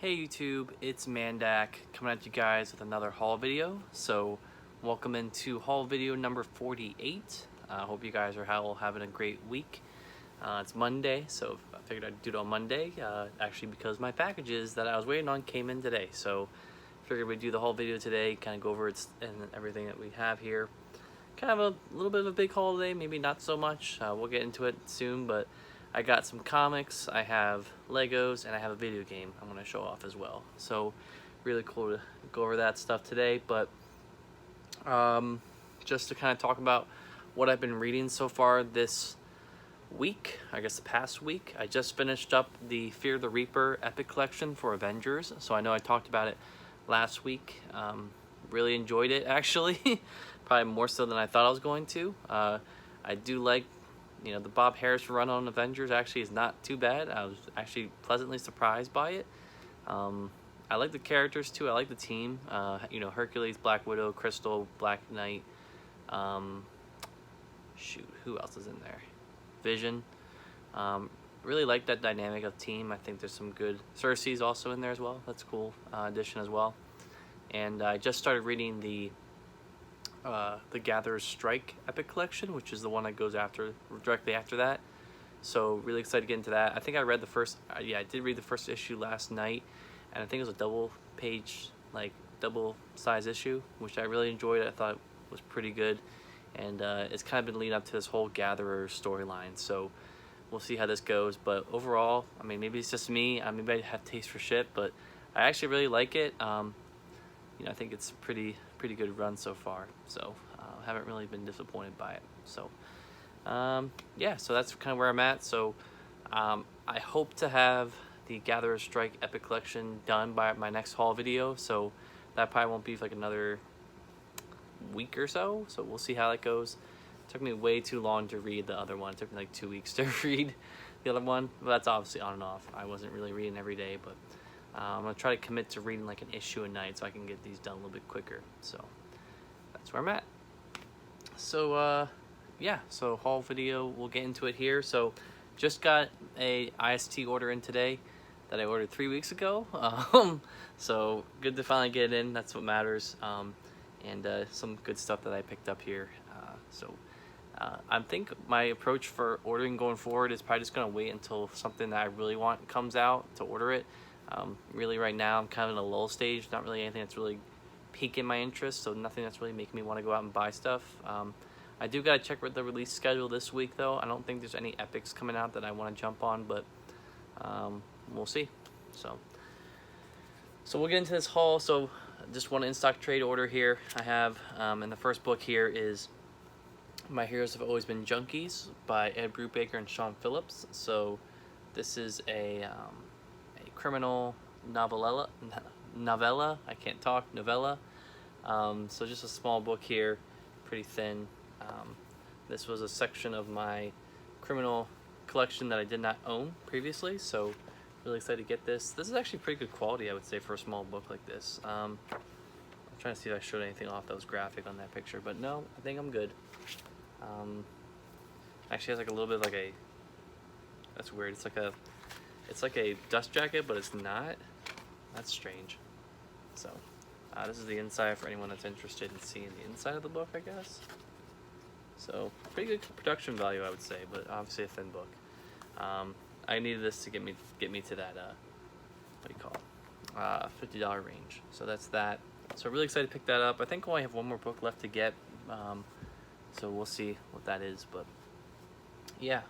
Hey YouTube, it's Mandak coming at you guys with another haul video. So welcome into haul video number 48. I hope you guys are all having a great week. It's Monday, so I figured I'd do it on Monday, actually because my packages that I was waiting on came in today. So I figured we'd do the whole video today, kind of go over it and everything that we have here. Kind of a little bit of a big haul today, maybe not so much. We'll get into it soon, but I got some comics, I have Legos, and I have a video game I'm going to show off as well. So really cool to go over that stuff today, but just to kind of talk about what I've been reading so far this week, I guess the past week. I just finished up the Fear the Reaper Epic Collection for Avengers, so I know I talked about it last week. Really enjoyed it actually, probably more so than I thought I was going to. I do like, the Bob Harris run on Avengers actually is not too bad. I was actually pleasantly surprised by it. I like the characters too. I like the team. Hercules, Black Widow, Crystal, Black Knight. Shoot, who else is in there? Vision. Really like that dynamic of team. I think there's some good. Cersei's also in there as well. That's a cool addition as well. And I just started reading the Gatherer's Strike Epic Collection, which is the one that goes directly after that. So really excited to get into that. I think I read the first, I did read the first issue last night, and I think it was a double size issue, which I really enjoyed. I thought was pretty good, and it's kind of been leading up to this whole Gatherer storyline. So we'll see how this goes. But overall, I mean, maybe it's just me. Maybe I have taste for shit, but I actually really like it. I think it's pretty good run so far, so haven't really been disappointed by it. So yeah, so that's kind of where I'm at. So I hope to have the Gatherer's Strike Epic Collection done by my next haul video, so that probably won't be like another week or so, so we'll see how that goes. It took me way too long to read the other one. It took me like 2 weeks to read the other one, but that's obviously on and off. I wasn't really reading every day, but I'm going to try to commit to reading like an issue a night so I can get these done a little bit quicker. So that's where I'm at. So yeah, so haul video, we'll get into it here. So just got a IST order in today that I ordered 3 weeks ago. So good to finally get it in. That's what matters. And some good stuff that I picked up here. I think my approach for ordering going forward is probably just going to wait until something that I really want comes out to order it. Really right now I'm kind of in a lull stage, not really anything that's really piquing my interest, so nothing that's really making me want to go out and buy stuff. I do gotta check with the release schedule this week though. I don't think there's any epics coming out that I want to jump on, but we'll see. So we'll get into this haul. So just one in-stock trade order here I have, and the first book here is My Heroes Have Always Been Junkies by Ed Brubaker and Sean Phillips. So this is a criminal novella, I can't talk, novella. So just a small book here, pretty thin. This was a section of my criminal collection that I did not own previously, so really excited to get this. This is actually pretty good quality, I would say, for a small book like this. I'm trying to see if I showed anything off that was graphic on that picture, but no, I think I'm good. Actually has like a little bit like a, that's weird, it's like a dust jacket, but it's not. That's strange. So this is the inside for anyone that's interested in seeing the inside of the book, I guess. So pretty good production value, I would say, but obviously a thin book. I needed this to get me to that what do you call it, $50 range. So that's that. So really excited to pick that up. I think I only have one more book left to get, so we'll see what that is. But yeah,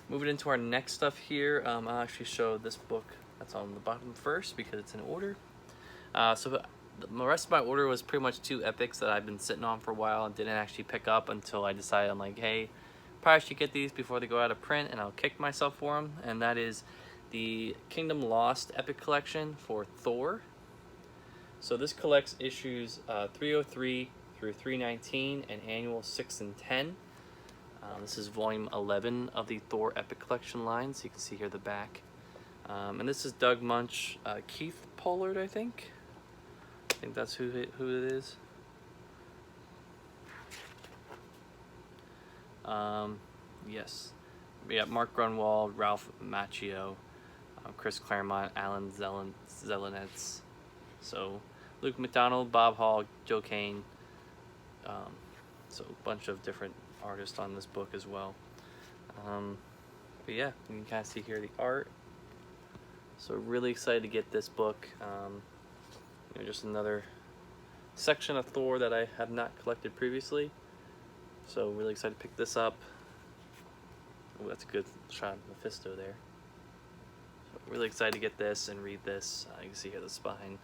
moving into our next stuff here, I'll actually show this book that's on the bottom first because it's in order. So the rest of my order was pretty much 2 epics that I've been sitting on for a while and didn't actually pick up until I decided, I'm like, hey, probably should get these before they go out of print, and I'll kick myself for them. And that is the Kingdom Lost Epic Collection for Thor. So this collects issues 303 through 319 and annual 6 and 10. This is volume 11 of the Thor Epic Collection line, so you can see here the back. And this is Doug Munch, Keith Pollard, I think that's who it is. Yes, we got Mark Grunwald, Ralph Macchio, Chris Claremont, Alan Zelenetz. So Luke McDonald, Bob Hall, Joe Kane. So a bunch of different artists on this book as well. But yeah, you can kind of see here the art. So really excited to get this book. You know, just another section of Thor that I have not collected previously. So really excited to pick this up. Oh, that's a good shot of Mephisto there. So really excited to get this and read this. You can see here the spine.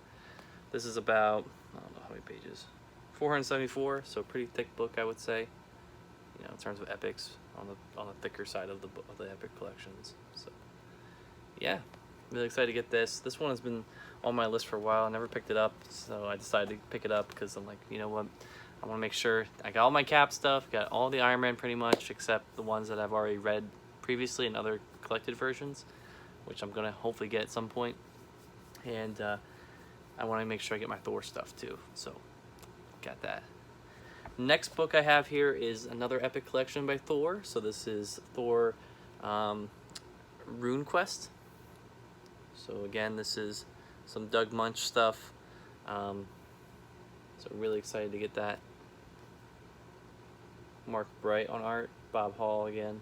This is about, I don't know how many pages, 474. So pretty thick book, I would say. You know, in terms of epics, on the thicker side of the epic collections. So yeah, really excited to get this. This one has been on my list for a while. I never picked it up, so I decided to pick it up because I'm like, you know what, I want to make sure I got all my Cap stuff, got all the Iron Man pretty much, except the ones that I've already read previously in other collected versions, which I'm gonna hopefully get at some point. And I want to make sure I get my Thor stuff too. So got that. Next book I have here is another epic collection by Thor. So this is Thor Runequest. So again, this is some Doug Munch stuff. So really excited to get that. Mark Bright on art, Bob Hall again.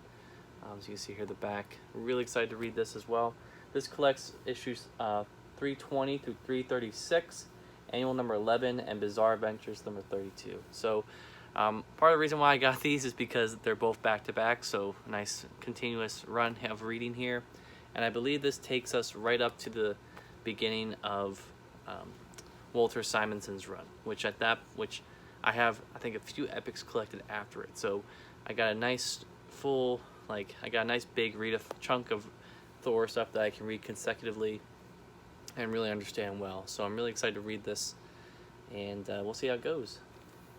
So you can see here the back. Really excited to read this as well. This collects issues 320 through 336. Annual number 11, and Bizarre Adventures number 32. So part of the reason why I got these is because they're both back-to-back, so a nice continuous run of reading here. And I believe this takes us right up to the beginning of Walter Simonson's run, which I have, I think, a few epics collected after it. So I got a nice full, I got a nice big chunk of Thor stuff that I can read consecutively and really understand well. So I'm really excited to read this, and we'll see how it goes.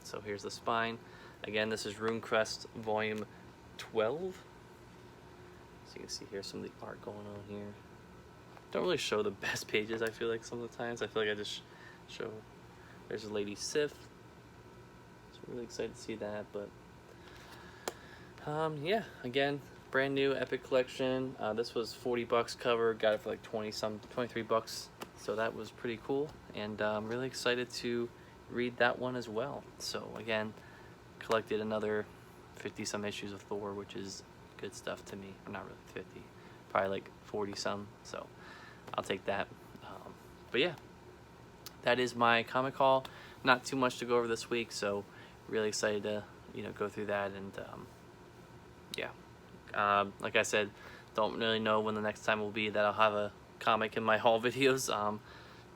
So here's the spine. Again, this is Runequest volume 12. So you can see here some of the art going on here. Don't really show the best pages, I feel like, some of the times. I feel like I just show, there's Lady Sif. So really excited to see that, but yeah, again, brand new epic collection. This was $40 cover, got it for like 23 bucks. So that was pretty cool, and I'm really excited to read that one as well. So again, collected another 50 some issues of Thor, which is good stuff to me. Not really 50, probably like 40 some, so I'll take that. But yeah, that is my comic haul. Not too much to go over this week, so really excited to, you know, go through that. And yeah, like I said, don't really know when the next time will be that I'll have a comic in my haul videos.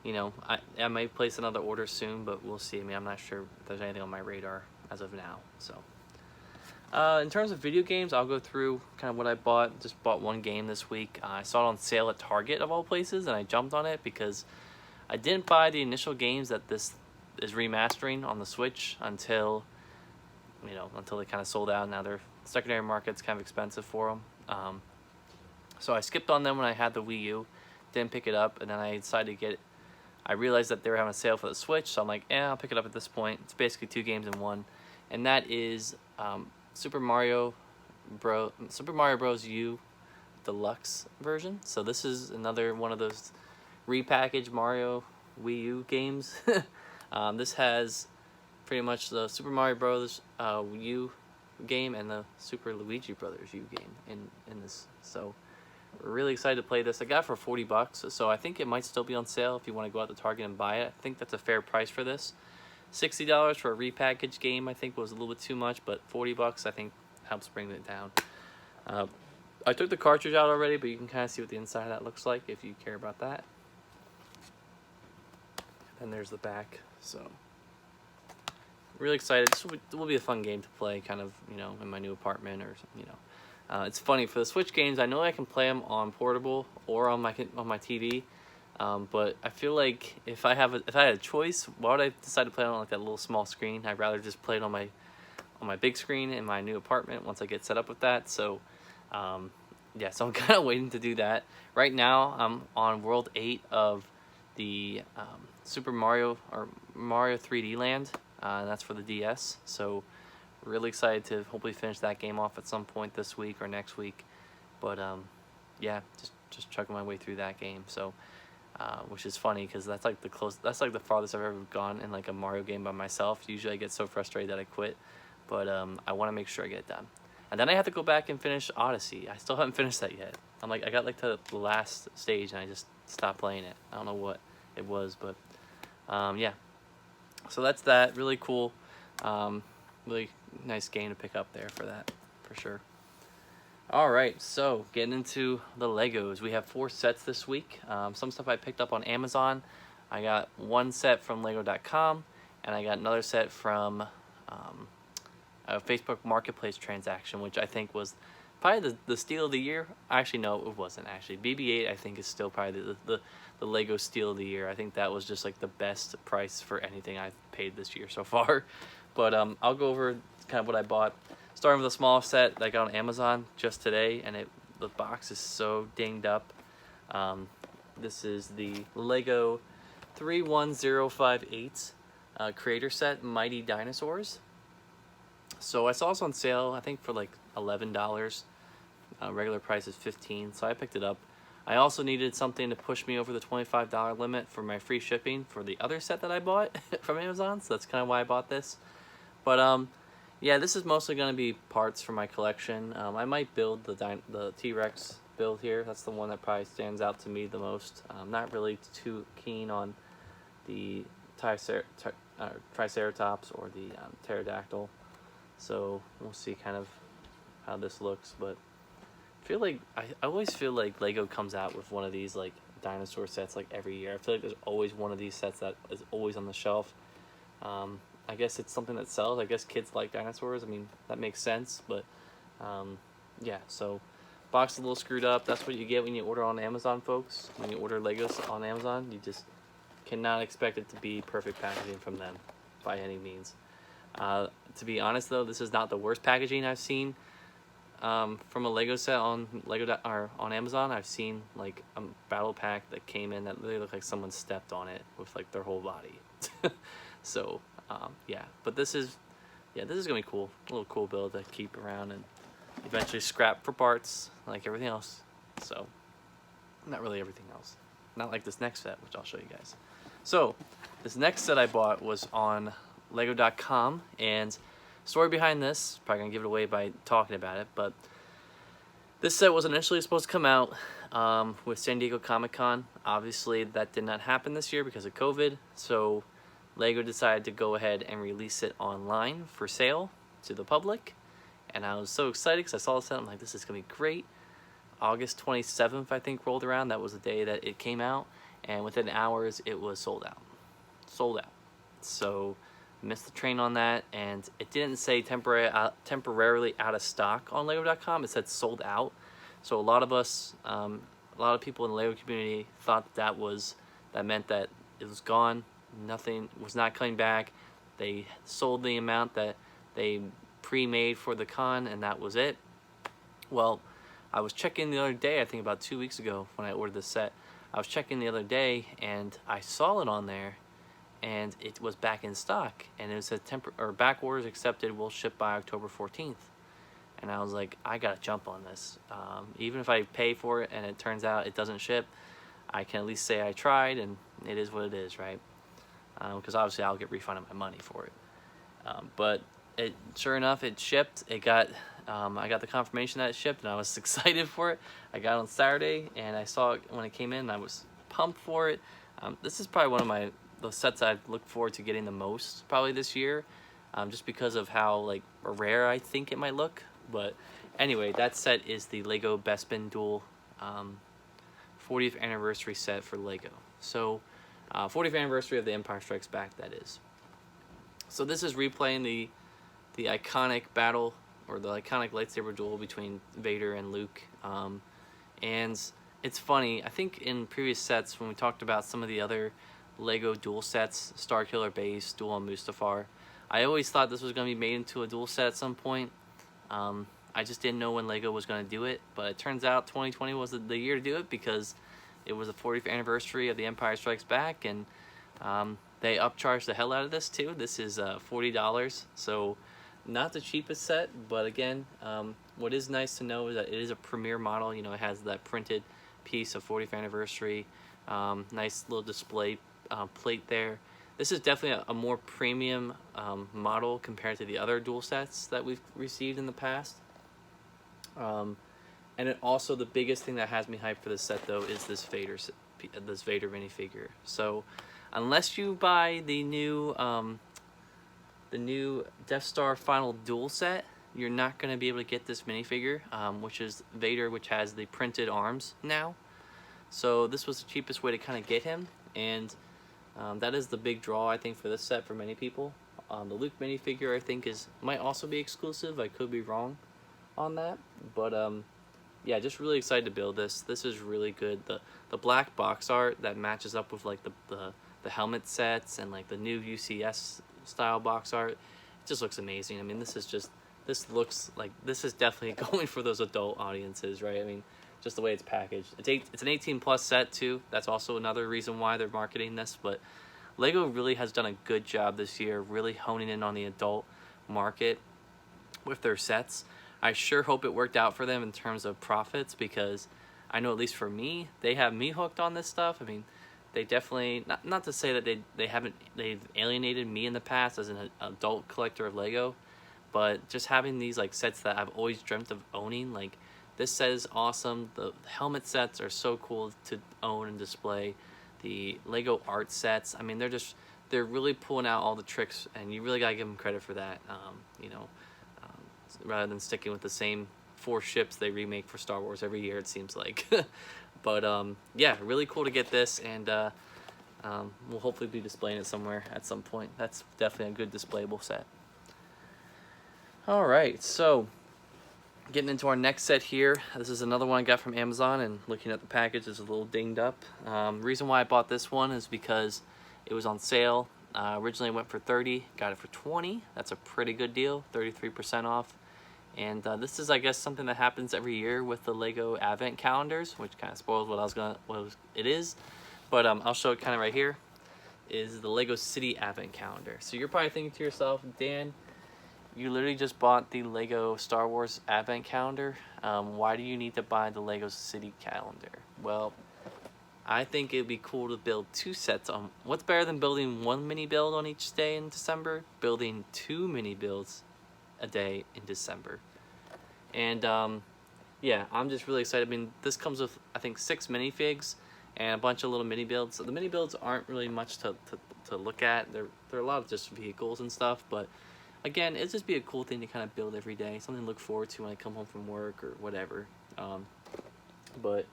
You know, I might place another order soon, but we'll see. I mean, I'm not sure if there's anything on my radar as of now. So in terms of video games, I'll go through kind of what I bought. Just bought one game this week. I saw it on sale at Target of all places, and I jumped on it because I didn't buy the initial games that this is remastering on the Switch until they kind of sold out. Now their secondary market's kind of expensive for them. So I skipped on them when I had the Wii U, didn't pick it up, and then I decided to get it. I realized that they were having a sale for the Switch, so I'm like, I'll pick it up at this point. It's basically 2 games in one, and that is Super Mario Bros. U Deluxe version. So this is another one of those repackaged Mario Wii U games. This has pretty much the Super Mario Bros. U game and the Super Luigi Brothers U game in this. So we're really excited to play this. I got it for $40, so I think it might still be on sale if you want to go out to Target and buy it. I think that's a fair price for this. $60 for a repackaged game I think was a little bit too much, but $40 I think helps bring it down. I took the cartridge out already, but you can kind of see what the inside of that looks like if you care about that. And there's the back. So really excited. This will be a fun game to play, kind of, you know, in my new apartment, or, you know. It's funny, for the Switch games, I know I can play them on portable or on my TV, but I feel like if I had a choice, why would I decide to play it on like that little small screen? I'd rather just play it on my big screen in my new apartment once I get set up with that. So yeah, so I'm kind of waiting to do that. Right now, I'm on World 8 of the Super Mario, or Mario 3D Land, and that's for the DS. So really excited to hopefully finish that game off at some point this week or next week. But yeah, just just chugging my way through that game. So, which is funny because that's like the farthest I've ever gone in like a Mario game by myself. Usually I get so frustrated that I quit, but I want to make sure I get it done. And then I have to go back and finish Odyssey. I still haven't finished that yet. I got like to the last stage and I just stopped playing it. I don't know what it was, but yeah. So that's that. Really cool. Really nice game to pick up there for that, for sure. All right, so getting into the Legos. We have 4 sets this week. Some stuff I picked up on Amazon. I got 1 set from Lego.com, and I got another set from a Facebook Marketplace transaction, which I think was probably the steal of the year. Actually, no, it wasn't actually. BB-8 I think is still probably the Lego steal of the year. I think that was just like the best price for anything I've paid this year so far. But I'll go over kind of what I bought. Starting with a small set that I got on Amazon just today, and the box is so dinged up. This is the Lego 31058 creator set, Mighty Dinosaurs. So I saw this on sale, I think for like $11. Regular price is $15, so I picked it up. I also needed something to push me over the $25 limit for my free shipping for the other set that I bought from Amazon, so that's kind of why I bought this. But yeah, this is mostly going to be parts for my collection. I might build the T-Rex build here. That's the one that probably stands out to me the most. I'm not really too keen on the Triceratops or the Pterodactyl. So we'll see kind of how this looks. But I always feel like Lego comes out with one of these like dinosaur sets like every year. I feel like there's always one of these sets that is always on the shelf. I guess it's something that sells. I guess kids like dinosaurs. I mean, that makes sense. But yeah, so box is a little screwed up. That's what you get when you order on Amazon, folks. When you order Legos on Amazon, you just cannot expect it to be perfect packaging from them by any means. To be honest, though, this is not the worst packaging I've seen from a Lego set on on Amazon. I've seen like a battle pack that came in that really looked like someone stepped on it with like their whole body. So yeah, but this is gonna be cool. A little cool build to keep around and eventually scrap for parts like everything else. So not really everything else. Not like this next set, which I'll show you guys. So this next set I bought was on Lego.com, and story behind this, probably gonna give it away by talking about it, but this set was initially supposed to come out with San Diego Comic-Con. Obviously that did not happen this year because of COVID, so Lego decided to go ahead and release it online for sale to the public, and I was so excited because I saw the set. I'm like, this is gonna be great. August 27th I think rolled around. That was the day that it came out, and within hours it was sold out. So missed the train on that, and it didn't say temporarily out of stock on Lego.com. It said sold out. So a lot of people in the Lego community thought that meant that it was gone. Nothing was not coming back. They sold the amount that they pre-made for the con, and that was it. Well, I was checking the other day, I think about 2 weeks ago when I ordered this set. I was checking the other day and I saw it on there, and it was back in stock, and it said back orders accepted, will ship by October 14th. And I was like, I gotta jump on this. Even if I pay for it and it turns out it doesn't ship, I can at least say I tried, and it is what it is, right? Because obviously I'll get refunded my money for it. But sure enough, it shipped. I got the confirmation that it shipped, and I was excited for it. I got it on Saturday, and I saw it when it came in, and I was pumped for it. This is probably one of the sets I look forward to getting the most probably this year, just because of how like rare I think it might look. But anyway, that set is the Lego Bespin Duel 40th anniversary set for Lego. So 40th anniversary of the Empire Strikes Back, that is. So this is replaying the iconic battle, or the iconic lightsaber duel between Vader and Luke. And it's funny, I think in previous sets when we talked about some of the other Lego duel sets, Starkiller Base, Duel on Mustafar, I always thought this was going to be made into a duel set at some point. I just didn't know when Lego was going to do it, but it turns out 2020 was the year to do it, because it was the 40th anniversary of The Empire Strikes Back, and they upcharged the hell out of this too. This is $40, so not the cheapest set, but again, what is nice to know is that it is a premiere model. You know, it has that printed piece of 40th anniversary. Nice little display plate there. This is definitely a more premium model compared to the other Duel sets that we've received in the past. And it also, the biggest thing that has me hyped for this set though is this Vader minifigure. So unless you buy the new Death Star Final Duel set, you're not going to be able to get this minifigure, which is Vader, which has the printed arms now. So this was the cheapest way to kind of get him, and that is the big draw, I think, for this set for many people. The Luke minifigure, I think, might also be exclusive. I could be wrong on that, but yeah, just really excited to build this. This is really good. The black box art that matches up with like the helmet sets and like the new UCS style box art, it just looks amazing. I mean, this looks like this is definitely going for those adult audiences, right? I mean, just the way it's packaged. It's an 18+ set too. That's also another reason why they're marketing this. But Lego really has done a good job this year, really honing in on the adult market with their sets. I sure hope it worked out for them in terms of profits, because I know, at least for me, they have me hooked on this stuff. I mean, they definitely, not to say that they've alienated me in the past as an adult collector of Lego, but just having these like sets that I've always dreamt of owning, like this set is awesome. The helmet sets are so cool to own and display. The Lego art sets, I mean, they're really pulling out all the tricks, and you really gotta give them credit for that. You know, rather than sticking with the same 4 ships they remake for Star Wars every year, it seems like. But yeah, really cool to get this, and we'll hopefully be displaying it somewhere at some point. That's definitely a good displayable set. All right, so getting into our next set here. This is another one I got from Amazon, and looking at the package, it's a little dinged up. Reason why I bought this one is because it was on sale. Originally it went for $30, got it for $20. That's a pretty good deal, 33% off. And this is, I guess, something that happens every year with the Lego Advent calendars, which kind of spoils what it is. But I'll show it kind of right here. Is the Lego City Advent calendar. So you're probably thinking to yourself, Dan, you literally just bought the Lego Star Wars Advent calendar. Why do you need to buy the Lego City calendar? Well, I think it'd be cool to build 2 sets on. What's better than building 1 mini build on each day in December? Building 2 mini builds a day in December. And yeah, I'm just really excited. I mean, this comes with, I think, 6 minifigs and a bunch of little mini builds. So the mini builds aren't really much to look at. They're a lot of just vehicles and stuff, but again, it'd just be a cool thing to kind of build every day, something to look forward to when I come home from work or whatever. But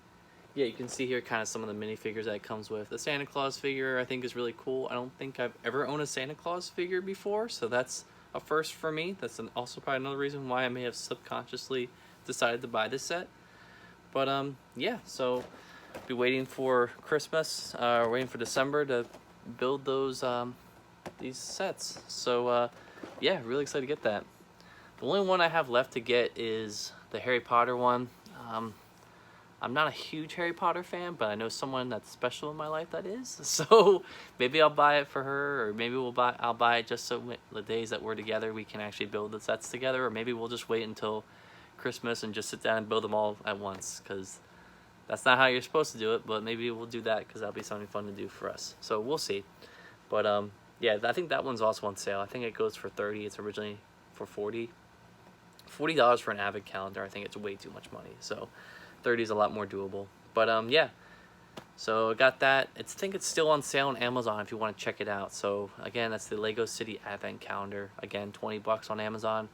yeah, you can see here kind of some of the minifigures that it comes with. The Santa Claus figure, I think, is really cool. I don't think I've ever owned a Santa Claus figure before, so that's a first for me. That's also probably another reason why I may have subconsciously decided to buy this set. But yeah, so be waiting for Christmas, waiting for December to build those these sets. So yeah, really excited to get that. The only one I have left to get is the Harry Potter one. I'm not a huge Harry Potter fan, but I know someone that's special in my life that is. So maybe I'll buy it for her, or maybe I'll buy it just so the days that we're together we can actually build the sets together, or maybe we'll just wait until Christmas and just sit down and build them all at once, because that's not how you're supposed to do it, but maybe we'll do that because that'll be something fun to do for us. So we'll see. But yeah, I think that one's also on sale. I think it goes for $30. It's originally for $40 for an Advent calendar. I think it's way too much money. So 30 is a lot more doable. But yeah, so I got that. I think it's still on sale on Amazon if you want to check it out. So again, that's the Lego City Advent calendar. Again, $20 on Amazon.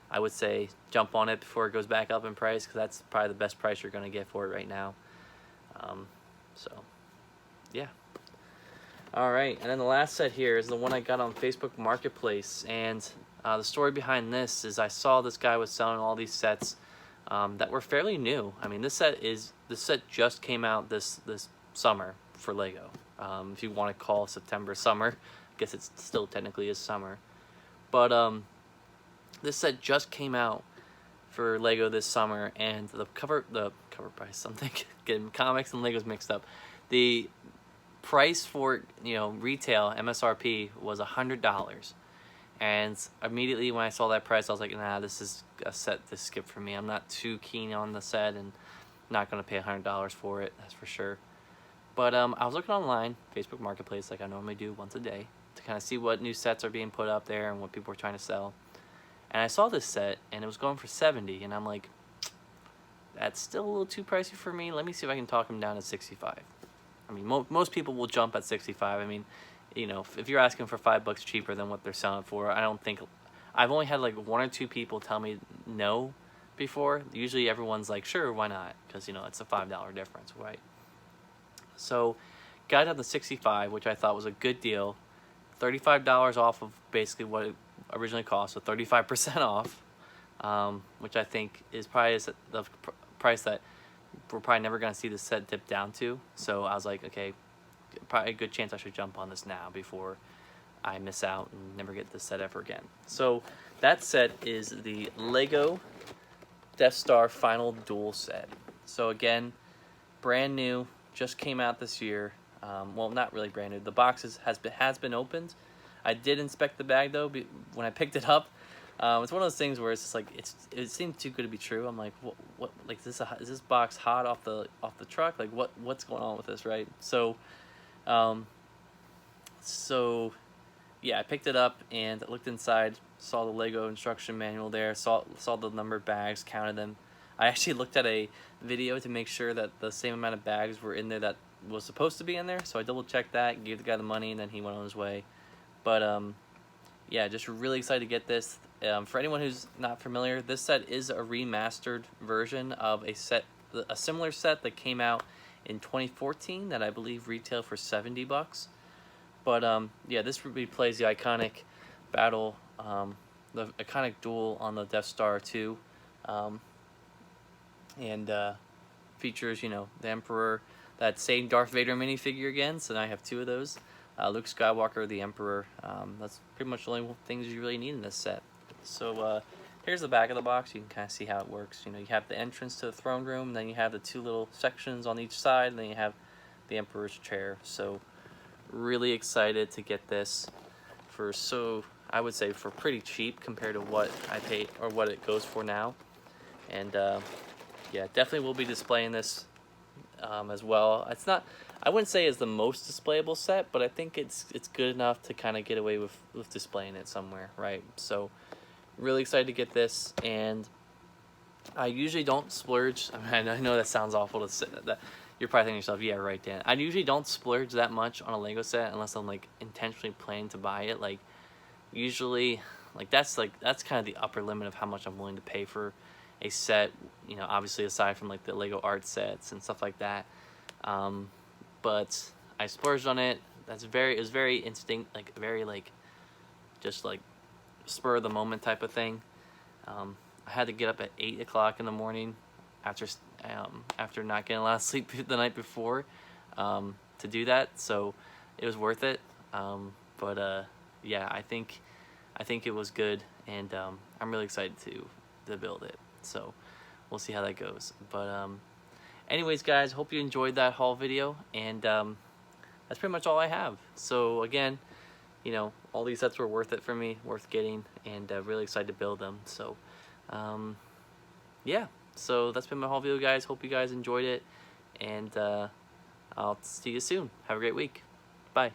I would say jump on it before it goes back up in price, because that's probably the best price you're going to get for it right now. So yeah. All right, and then the last set here is the one I got on Facebook Marketplace, and the story behind this is I saw this guy was selling all these sets that were fairly new. I mean, this set just came out this summer for Lego. If you want to call September summer, I guess it's still technically is summer. But this set just came out for Lego this summer, and the cover price, something getting comics and Legos mixed up. The price for retail MSRP was $100, and immediately when I saw that price, I was like, nah, this is a set to skip for me. I'm not too keen on the set, and I'm not gonna pay $100 for it, that's for sure. But I was looking online, Facebook Marketplace, like I normally do once a day, to kind of see what new sets are being put up there and what people are trying to sell. And I saw this set, and it was going for 70, and I'm like, that's still a little too pricey for me. Let me see if I can talk them down to 65. I mean, most people will jump at 65. I mean, you know, if you're asking for $5 cheaper than what they're selling for, I don't think. I've only had like 1 or 2 people tell me no before. Usually everyone's like, sure, why not? Because, you know, it's a $5 difference, right? So got it up to 65, which I thought was a good deal. $35 off of basically what it originally cost, so 35% off, which I think is probably the price that we're probably never going to see this set dip down to. So I was like, okay, probably a good chance I should jump on this now before I miss out and never get this set ever again. So that set is the Lego Death Star Final Duel set. So again, brand new, just came out this year. Well, not really brand new. The box has been opened. I did inspect the bag though when I picked it up. It's one of those things where it's just like it seemed too good to be true. I'm like, what like is this box hot off the truck? Like what's going on with this, right? So, yeah, I picked it up and looked inside, saw the Lego instruction manual there, saw the numbered bags, counted them. I actually looked at a video to make sure that the same amount of bags were in there that was supposed to be in there. So I double checked that, gave the guy the money, and then he went on his way. But yeah, just really excited to get this. For anyone who's not familiar, this set is a remastered version of a similar set that came out in 2014 that I believe retailed for $70. But yeah, this replays the iconic battle, the iconic duel on the Death Star 2, and features, you know, the Emperor, that same Darth Vader minifigure again. So now I have 2 of those. Luke Skywalker, the Emperor. That's pretty much the only things you really need in this set. So here's the back of the box. You can kind of see how it works. You know, you have the entrance to the throne room, then you have the 2 little sections on each side, and then you have the Emperor's chair. So really excited to get this for, I would say, for pretty cheap compared to what I paid or what it goes for now. And yeah, definitely will be displaying this as well. It's not, I wouldn't say it's the most displayable set, but I think it's good enough to kind of get away with displaying it somewhere, right? So really excited to get this, and I usually don't splurge. I mean, I know that sounds awful to say that. You're probably thinking to yourself, yeah, right, Dan. I usually don't splurge that much on a Lego set unless I'm like intentionally planning to buy it. Like usually, that's kind of the upper limit of how much I'm willing to pay for a set. You know, obviously aside from like the Lego art sets and stuff like that. But I splurged on it. It was very instinct, like very like just like spur of the moment type of thing. I had to get up at 8 o'clock in the morning after not getting a lot of sleep the night before to do that, so it was worth it. But yeah, I think it was good, and I'm really excited to build it. So we'll see how that goes. But anyways, guys, hope you enjoyed that haul video, and that's pretty much all I have. So again, you know, all these sets were worth it for me, worth getting, and really excited to build them. So yeah, so that's been my haul video, guys. Hope you guys enjoyed it, and I'll see you soon. Have a great week. Bye.